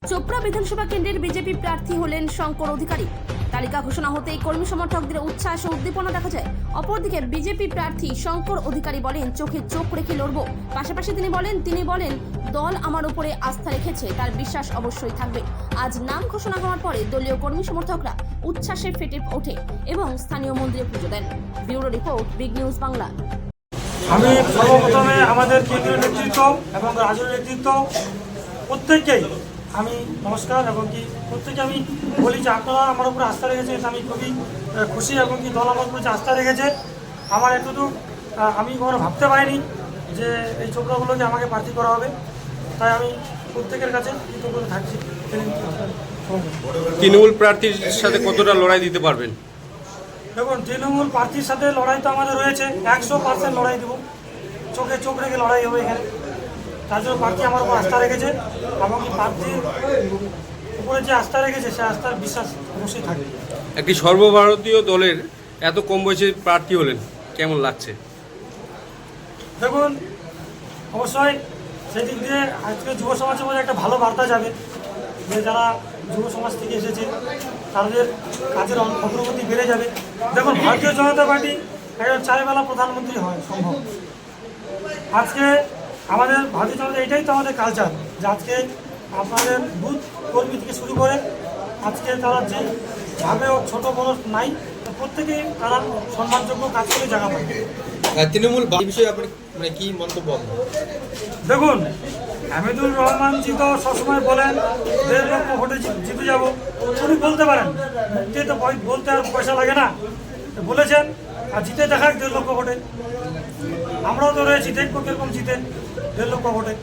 চোপড়া বিধানসভা কেন্দ্রের বিজেপি প্রার্থী হলেন শঙ্কর অধিকারী। তালিকা ঘোষণা হতেই কর্মী সমর্থকদের উচ্ছ্বাস ও উদ্দীপনা দেখা যায়। অপরদিকে বিজেপি প্রার্থী শঙ্কর অধিকারী বলেন, চোখে চোখ রেখে লড়ব। পাশাপাশি তিনি বলেন দল আমার উপরে আস্থা রেখেছে, তার বিশ্বাস অবশ্যই থাকবে। আজ নাম ঘোষণা হওয়ার পরে দলীয় কর্মী সমর্থকরা উচ্ছ্বাসে ফেটে ওঠে এবং স্থানীয় মন্দিরে পুজো দেন। Bureau report, big news Bangla. আমি সর্বপ্রথমে আমাদের কেন্দ্রীয় নেতৃত্ব এবং রাজ্য নেতৃত্ব প্রত্যেককেই আমি নমস্কার এবং প্রত্যেকে আমি বলি যে আপনারা আমার উপরে আস্থা রেখেছেন, আমি খুবই খুশি এবং দল আমার উপরে যে আস্থা রেখেছে আমার এতটুকু আমি কখনো ভাবতে পারিনি যে এই চোপড়াগুলোকে আমাকে প্রার্থী করা হবে। তাই আমি প্রত্যেকের কাছে কৃতজ্ঞ থাকছি। তৃণমূল প্রার্থীর সাথে কতটা লড়াই দিতে পারবেন? দেখুন, তৃণমূল প্রার্থীর সাথে লড়াই তো আমাদের রয়েছে, 100% লড়াই দেবো, চোখে চোখ রেখে লড়াই হবে এখানে। তার জন্য প্রার্থী আমার উপর আস্থা রেখেছে এবং প্রার্থীর উপরে যে আস্থা রেখেছে সে আস্থার বিশ্বাস অবশ্যই থাকবে। একটি সর্বভারতীয় দলের এত কম বয়সে প্রার্থী হলেন, কেমন লাগছে? দেখুন, অবশ্যই সেদিক দিয়ে আজকে যুব সমাজের মধ্যে একটা ভালো বার্তা যাবে যে যারা যুব সমাজ থেকে এসেছে তাদের কাজের অগ্রগতি বেড়ে যাবে। দেখুন, ভারতীয় জনতা পার্টি একজন চারবেলা প্রধানমন্ত্রী হয় সম্ভব। আজকে আমাদের ভারতীয় জনতা এটাই তো আমাদের কালচার যে আজকে আপনাদের বুথ কর্মী থেকে শুরু করে আজকে তারা যে ভাবে ছোটো বড় নাই, প্রত্যেকেই তারা সম্মানযোগ্য কাজ করে জায়গা পায়। তৃণমূল বিষয়ে আপনি কি মন্তব্য? দেখুন, হামিদুর রহমানজি তো সবসময় বলেন 1.5 লক্ষ ভোটে জিতে যাব। উনি বলতে পারেন, মুখে তো বলতে আর পয়সা লাগে না, বলেছেন আর জিতে দেখাক 1.5 লক্ষ ভোটে। আমরাও তো রয়েছি, দেখবো কিরকম জিতে 1.5 লক্ষ ভোটে।